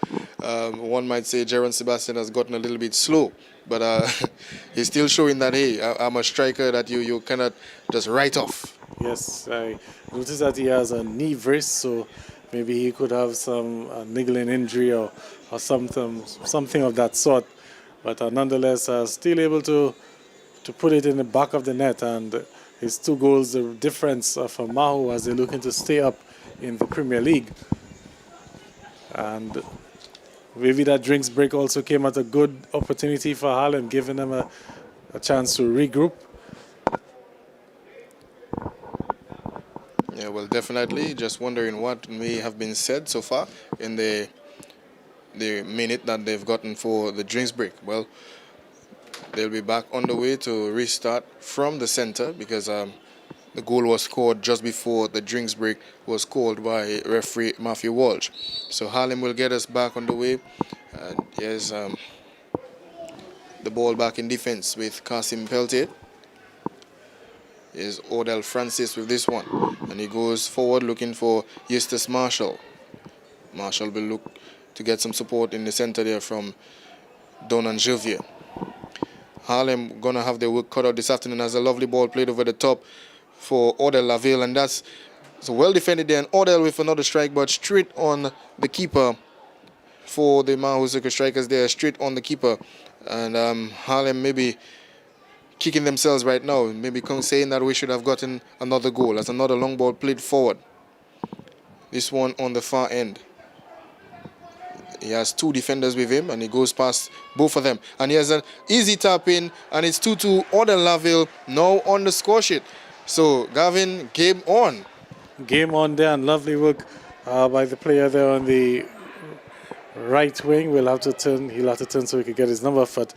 one might say Jaron Sebastian has gotten a little bit slow. But he's still showing that, hey, I'm a striker that you cannot just write off. Yes, I noticed that he has a knee brace, so maybe he could have some niggling injury or something of that sort. But nonetheless, still able to put it in the back of the net, and his 2 goals, the difference for Mahaut as they're looking to stay up in the Premier League. And maybe that drinks break also came at a good opportunity for Harlem, giving them a chance to regroup. Yeah, well, definitely. Just wondering what may have been said so far in the minute that they've gotten for the drinks break. Well, they'll be back on the way to restart from the center because the goal was scored just before the drinks break was called by referee Matthew Walsh. So Harlem will get us back on the way. And here's the ball back in defense with Kasim Peltier. Here's Odell Francis with this one. And he goes forward looking for Eustace Marshall. Marshall will look to get some support in the center there from Donan Javier. Harlem gonna have their work cut out this afternoon as a lovely ball played over the top for Odell Laville, and that's so well defended there. And Odell with another strike, but straight on the keeper for the Mahaut strikers there, straight on the keeper. And Harlem maybe kicking themselves right now, maybe saying that we should have gotten another goal. As another long ball played forward. This one on the far end. He has two defenders with him, and he goes past both of them. And he has an easy tap in, and it's 2-2. Odell Laville now on the score sheet. So, Gavin, game on. Game on there, and lovely work by the player there on the right wing. He'll have to turn so he can get his number. But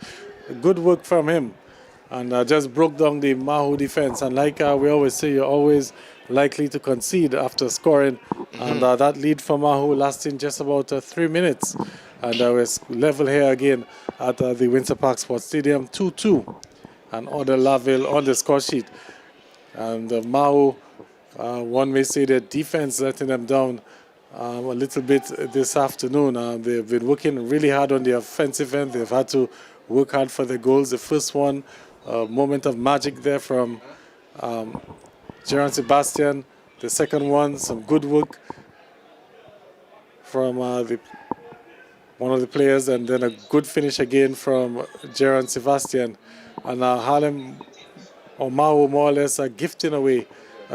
good work from him. And just broke down the Mahaut defense. And like we always say, you're always likely to concede after scoring. And that lead for Mahaut lasting just about 3 minutes. And we're level here again at the Windsor Park Sports Stadium, 2-2. And Odell Laville on the score sheet. And Mahaut, one may say their defense letting them down a little bit this afternoon. They've been working really hard on the offensive end. They've had to work hard for the goals. The first one, a moment of magic there from Gerard Sebastian. The second one, some good work from one of the players, and then a good finish again from Gerard Sebastian. And Harlem or Mahaut more or less are gifting away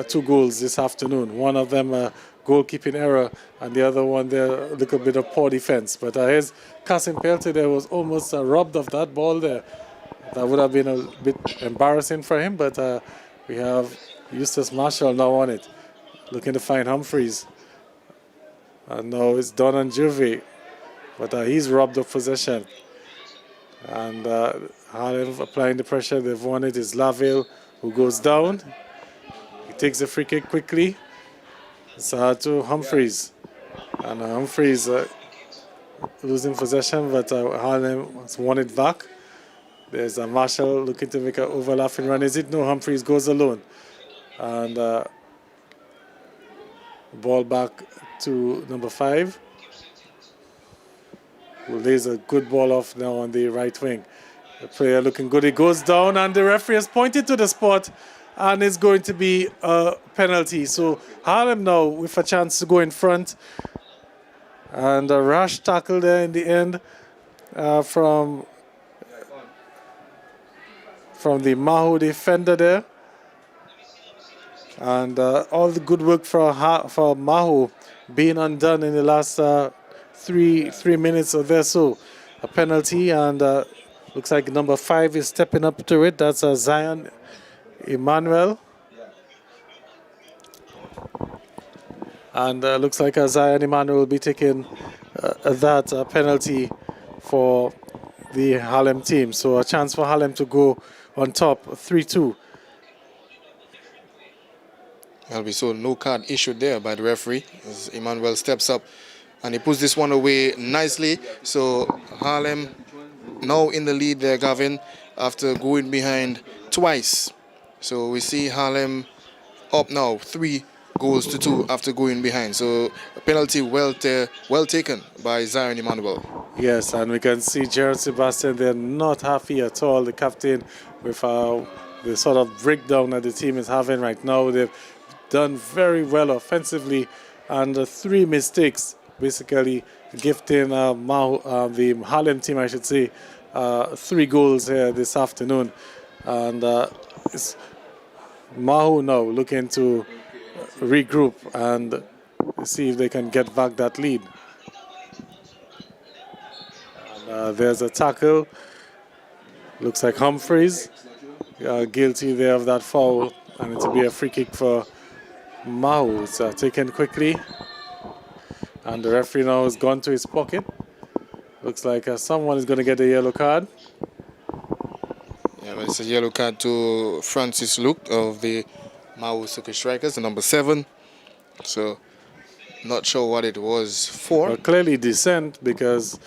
2 goals this afternoon. One of them a goalkeeping error, and the other one there a little bit of poor defense. But here's Kasim Peltier there was almost robbed of that ball there. That would have been a bit embarrassing for him, but we have Eustace Marshall now on it, looking to find Humphreys. And now it's Donan Juve, but he's robbed of possession. And Harlem applying the pressure. They've won it. It's Laville who goes down. He takes the free kick quickly. It's to Humphreys. And Humphreys losing possession, but Harlem has won it back. There's a Marshall looking to make an overlapping run. Is it? No, Humphreys goes alone. And ball back to number 5. Who lays a good ball off now on the right wing. The player looking good. He goes down, and the referee has pointed to the spot, and it's going to be a penalty. So Harlem now with a chance to go in front. And a rash tackle there in the end from the Mahaut defender there. And all the good work for Mahaut being undone in the last three minutes or there. So a penalty, and looks like number 5 is stepping up to it. That's Zion Emmanuel. And looks like Zion Emmanuel will be taking that penalty for the Harlem team. So a chance for Harlem to go on top, 3-2. Well, we saw no card issued there by the referee as Emmanuel steps up and he puts this one away nicely. So Harlem now in the lead there, Gavin, after going behind twice. So we see Harlem up now 3-2 after going behind. So a penalty well taken by Zion Emmanuel. Yes, and we can see Gerard Sebastian, they're not happy at all, the captain, with the sort of breakdown that the team is having right now. They've done very well offensively, and 3 mistakes, basically gifting the Harlem team, I should say, 3 goals here this afternoon. And it's Mahaut now looking to regroup and see if they can get back that lead. And, there's a tackle. Looks like Humphreys guilty there of that foul, and it will be a free kick for Mahaut is taken quickly, and the referee now has gone to his pocket. Looks like someone is going to get a yellow card. Yeah, but it's a yellow card to Francis Luke of the Mahaut Soccer Strikers, the number 7. So, not sure what it was for. Well, clearly dissent, because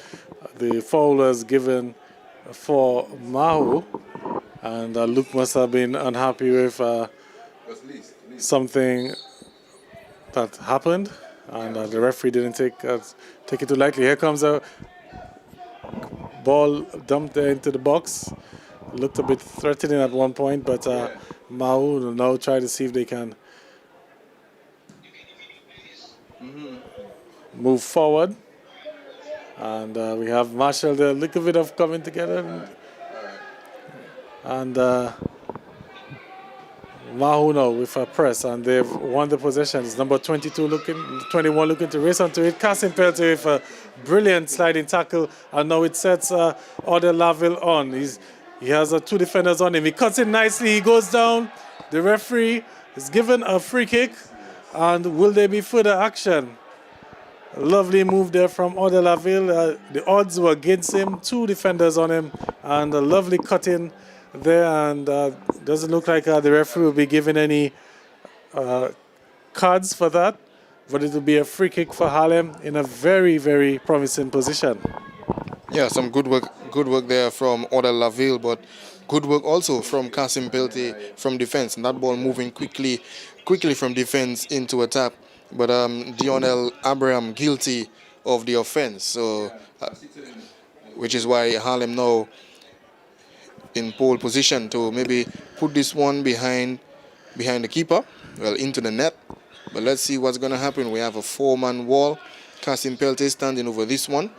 the foul was given for Mahaut, and Luke must have been unhappy with something that happened, and the referee didn't take it too lightly. Here comes a ball dumped there into the box. Looked a bit threatening at one point, but Mahaut will now try to see if they can move forward. And we have Marshall there, a little bit of coming together. And Mahaut now with a press, and they've won the possession. It's number 21 looking to race onto it. Cassim Peltier with a brilliant sliding tackle, and now it sets Odell Laville on. He has 2 defenders on him. He cuts it nicely. He goes down. The referee is given a free kick, and will there be further action? A lovely move there from Odell Laville. The odds were against him. 2 defenders on him, and a lovely cutting there, and doesn't look like the referee will be giving any cards for that, but it will be a free kick for Harlem in a very, very promising position. Yeah, some good work there from Odell Laville, but good work also from Cassim Peltier from defense, and that ball moving quickly from defense into attack. But Dionel Abraham guilty of the offense, so which is why Harlem now in pole position to maybe put this one behind the keeper, well, into the net. But let's see what's going to happen. We have a 4-man wall. Cassim Peltier standing over this one.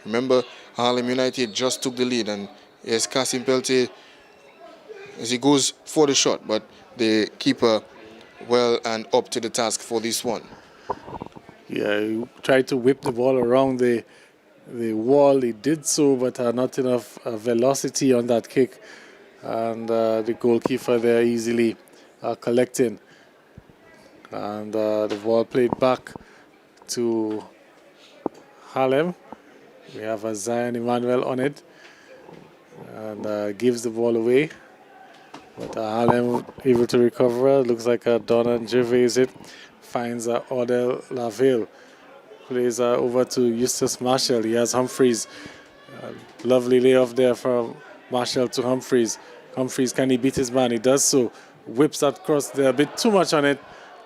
Remember, Harlem United just took the lead, and yes, Cassim Peltier, as he goes for the shot, but the keeper well and up to the task for this one. Yeah, he tried to whip the ball around the wall. He did so, but not enough velocity on that kick, and the goalkeeper there easily collecting, and the ball played back to Harlem. We have a Zion Emmanuel on it, and gives the ball away, but Harlem able to recover. Looks like Donan Gervais finds Odell Laville. Plays over to Eustace Marshall. He has Humphreys. Lovely layoff there from Marshall to Humphreys. Humphreys, can he beat his man? He does so. Whips that cross there, a bit too much on it.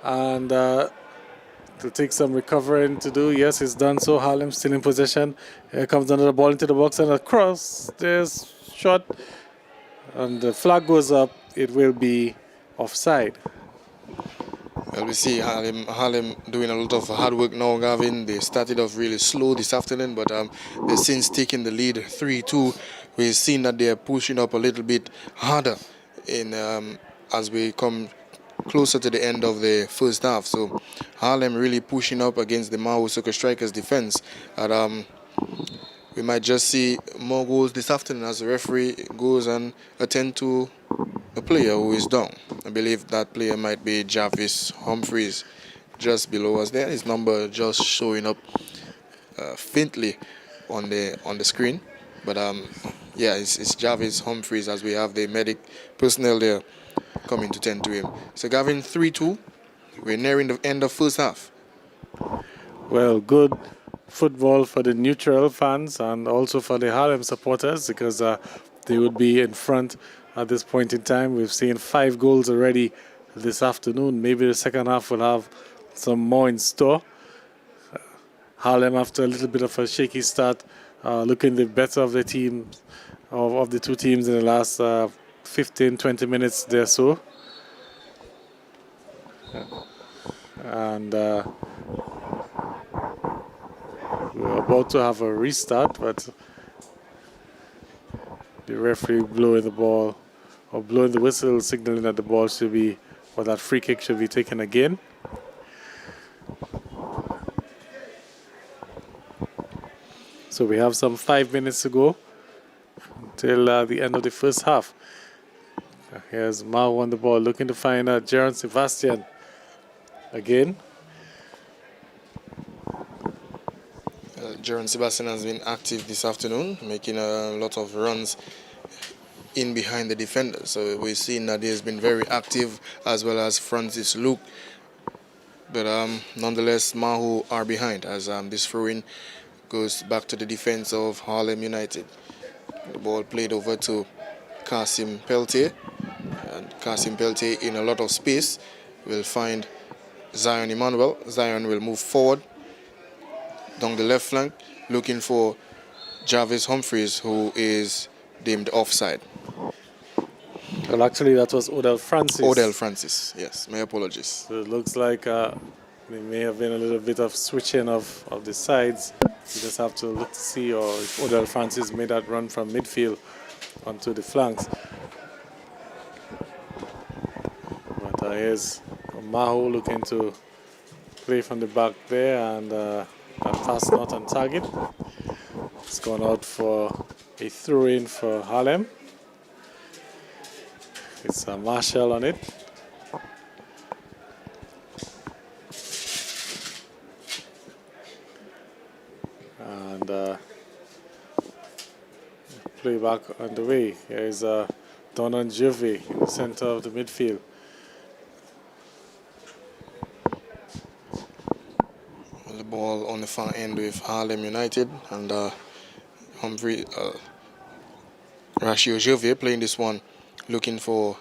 And to take some recovering to do. Yes, it's done so. Harlem still in possession. Here comes another ball into the box and a cross. There's shot. And the flag goes up. It will be offside. Well, we see Harlem doing a lot of hard work now, Gavin. They started off really slow this afternoon, but they've since taken the lead 3-2. We've seen that they're pushing up a little bit harder in as we come closer to the end of the first half. So Harlem really pushing up against the Mahaut Soccer Strikers defense. And we might just see more goals this afternoon as the referee goes and attend to a player who is down. I believe that player might be Jarvis Humphreys, just below us there. His number just showing up faintly on the screen. But yeah, it's Jarvis Humphreys as we have the medic personnel there coming to tend to him. So Gavin, 3-2. We're nearing the end of first half. Well, good football for the neutral fans and also for the Harlem supporters, because they would be in front at this point in time. We've seen 5 goals already this afternoon. Maybe the second half will have some more in store. Harlem, after a little bit of a shaky start, looking the better of the team, of the 2 teams in the last 15-20 minutes there so. And we're about to have a restart, but the referee blowing the ball, or blowing the whistle, signaling that the ball should be, or that free kick should be taken again. So we have some 5 minutes to go till the end of the first half. Here's Mahaut on the ball, looking to find Jaron Sebastian. again. Jaron Sebastian has been active this afternoon, making a lot of runs in behind the defender. So we've seen that he has been very active, as well as Francis Luke. But nonetheless, Mahaut are behind as this throw-in goes back to the defense of Harlem United. The ball played over to Kasim Peltier. And Kasim Peltier in a lot of space will find Zion Emmanuel. Zion will move forward down the left flank, looking for Jarvis Humphreys, who is deemed offside. Well, actually, that was Odell Francis. Odell Francis, yes, my apologies. So it looks like there may have been a little bit of switching of the sides. You just have to look to see or if Odell Francis made that run from midfield onto the flanks. But here's Mahaut looking to play from the back there, and that pass not on target. It's gone out for a throw-in for Harlem. It's Marshall on it. And play back on the way. Here is Donan Jove in the center of the midfield. The ball on the far end with Harlem United, and Rashio Jove playing this one, looking for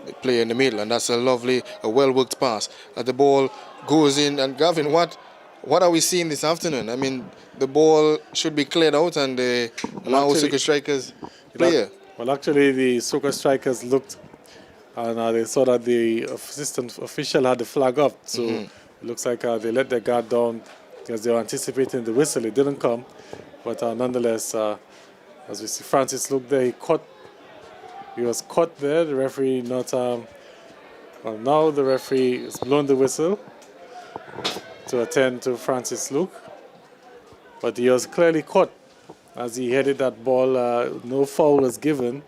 the player in the middle, and that's a lovely, well-worked pass. The ball goes in, and Gavin, what are we seeing this afternoon? I mean, the ball should be cleared out, and the Mahaut Super Strikers player. Well, actually, the Soca Strikers looked, and they saw that the assistant official had the flag up, so it looks like they let their guard down because they were anticipating the whistle. It didn't come, but nonetheless, as we see, Francis looked there. He was caught there. The referee not. Well, now the referee has blown the whistle to attend to Francis Luke, but he was clearly caught as he headed that ball. No foul was given,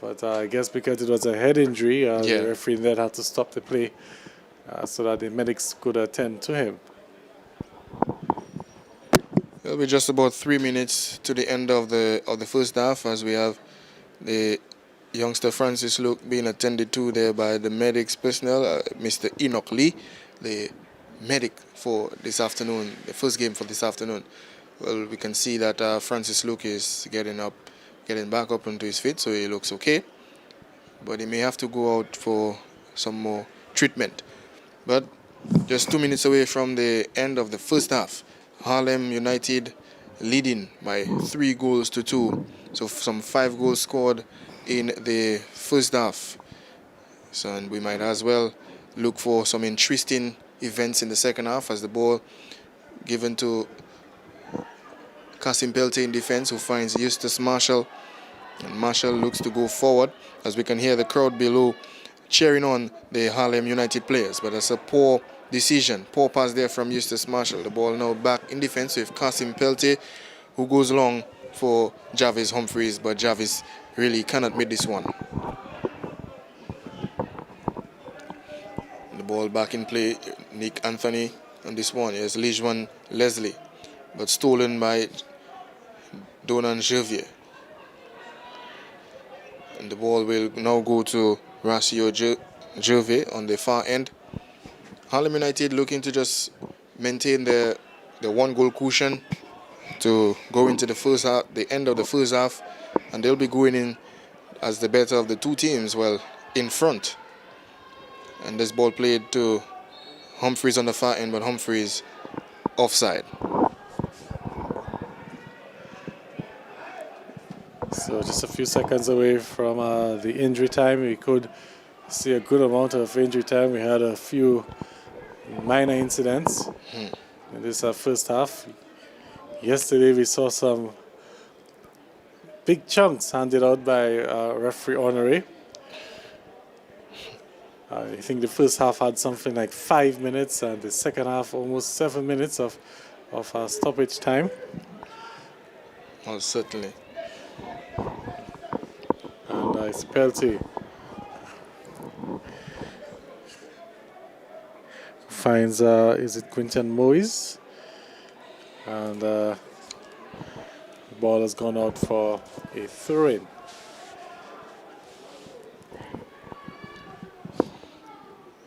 but I guess because it was a head injury, the referee then had to stop the play so that the medics could attend to him. It'll be just about 3 minutes to the end of the first half, as we have the youngster Francis Luke being attended to there by the medics personnel, Mr. Enoch Lee, the medic for this afternoon, the first game for this afternoon. Well, we can see that Francis Luke is getting back up onto his feet, so he looks okay. But he may have to go out for some more treatment. But just 2 minutes away from the end of the first half, Harlem United leading by 3-2. So some 5 goals scored in the first half. So and we might as well look for some interesting events in the second half, as the ball given to Kasim Peltier in defense, who finds Eustace Marshall. And Marshall looks to go forward, as we can hear the crowd below cheering on the Harlem United players. But that's a poor decision, poor pass there from Eustace Marshall. The ball now back in defense with Kasim Peltier, who goes long for Jarvis Humphreys, but Jarvis really cannot make this one. The ball back in play, Nick Anthony on this one. Here's Lijwan Leslie, but stolen by Donan Javier. And the ball will now go to Rashio Jove on the far end. Harlem United looking to just maintain the 1-goal cushion to go into the first half, the end of the first half, and they'll be going in as the better of the two teams, well, in front. And this ball played to Humphreys on the far end, but Humphreys offside. So just a few seconds away from the injury time. We could see a good amount of injury time. We had a few minor incidents in this first half. Yesterday we saw some big chunks handed out by referee Honoré. I think the first half had something like 5 minutes, and the second half almost 7 minutes of stoppage time. Oh, certainly. And it's Peltier. finds, is it Quinton Moise? And the ball has gone out for a throw-in.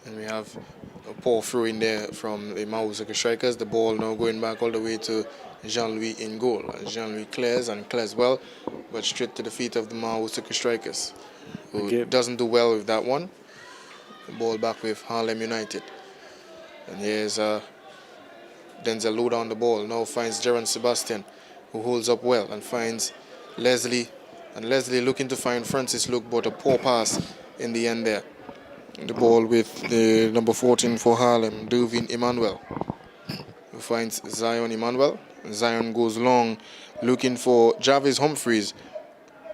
And we have a poor throw in there from the Mahaut strikers. The ball now going back all the way to Jean-Louis in goal. And Jean-Louis clears and clears well, but straight to the feet of the Mahaut strikers, who Again. doesn't do well with that one. The ball back with Harlem United. And here's Denzel low down the ball. Now finds Jaron Sebastian, who holds up well and finds Leslie. And Leslie looking to find Francis Luke, but a poor pass in the end there. The ball with the number 14 for Harlem, Duvin Emmanuel, who finds Zion Emmanuel. Zion goes long, looking for Jarvis Humphreys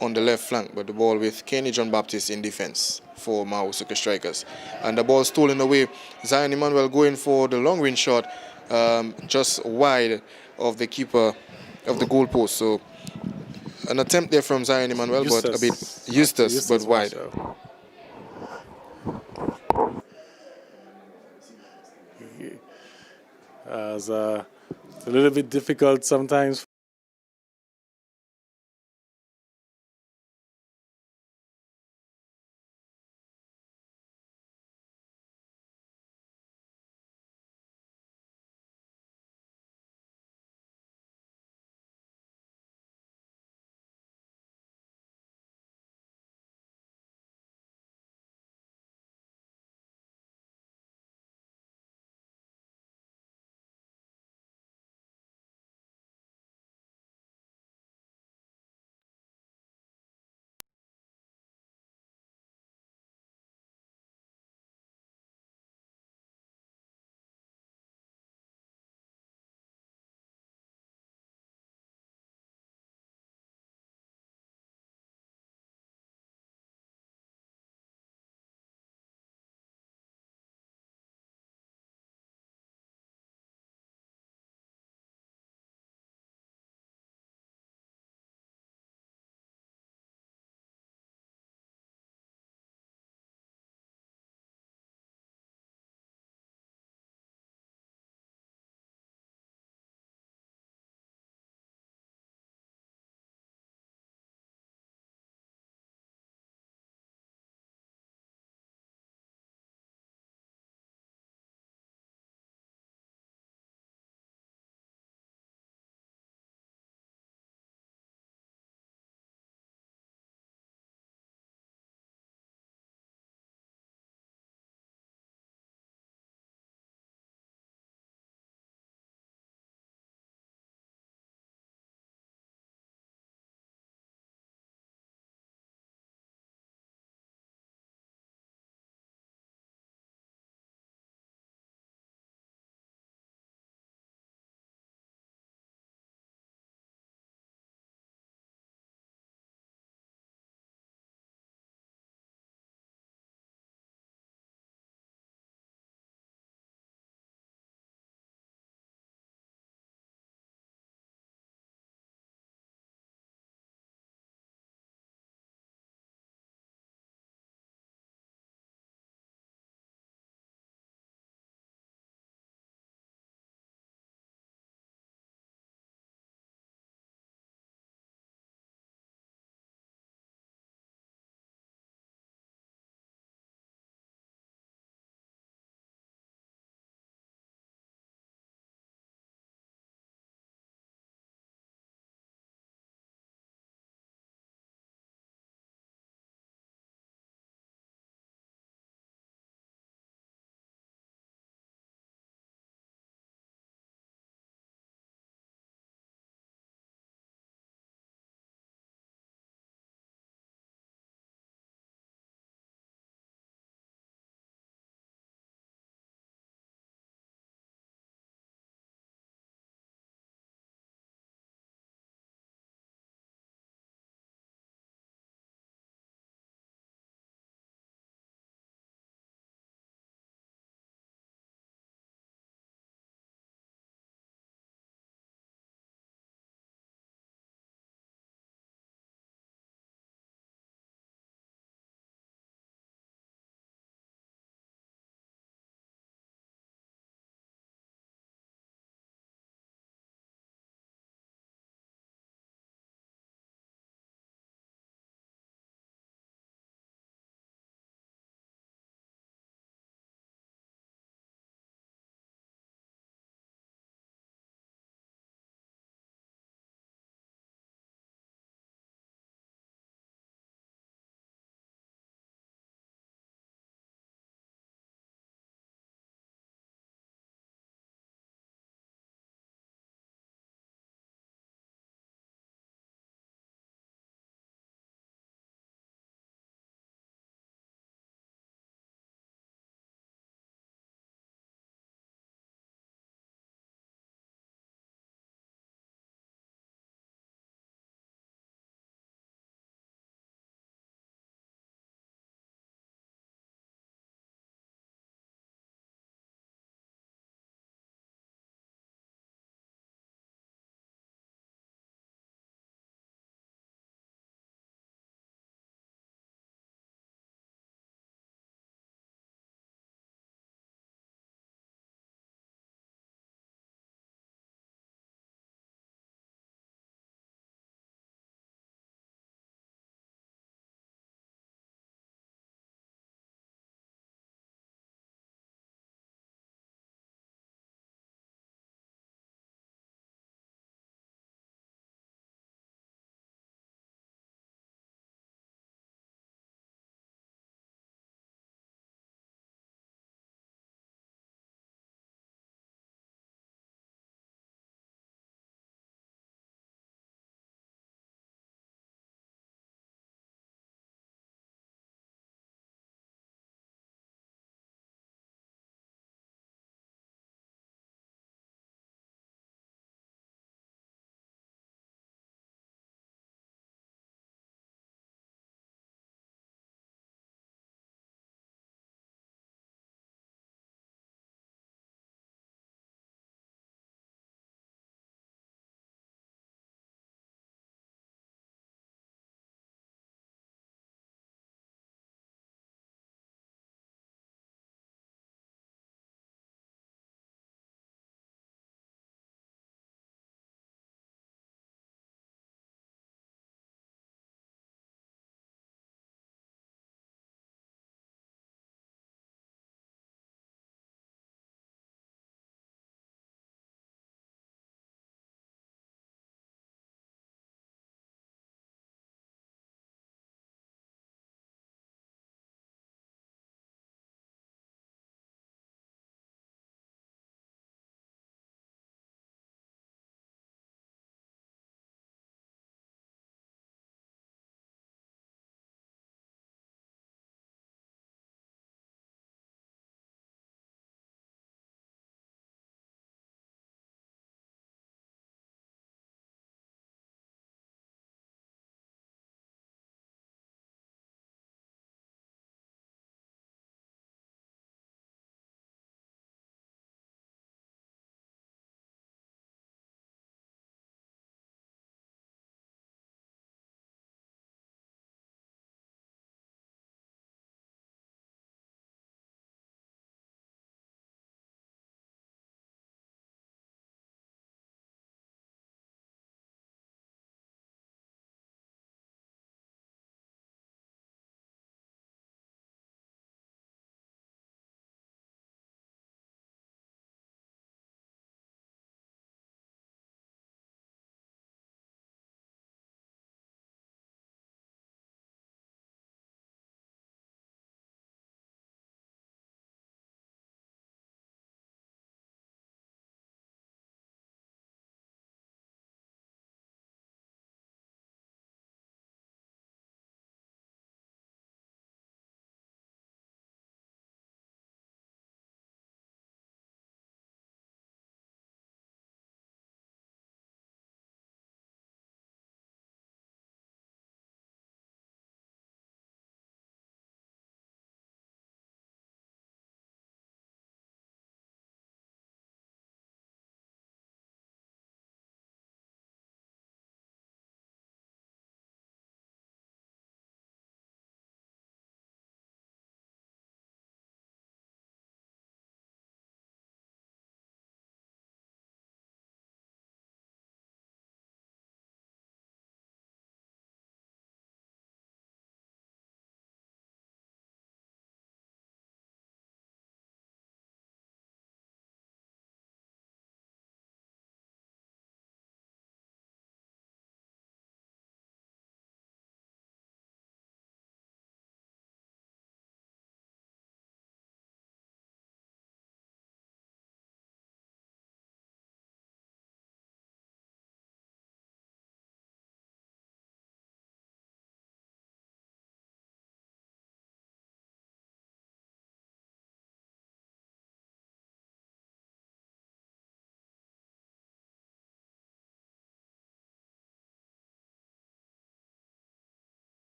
on the left flank, but the ball with Kenny John Baptist in defense for Mahaut strikers. And the ball stolen away. Zion Emmanuel going for the long range shot, just wide of the keeper of the goalpost. So an attempt there from Zion Emmanuel, but a bit Eustace but wide. As it's a little bit difficult sometimes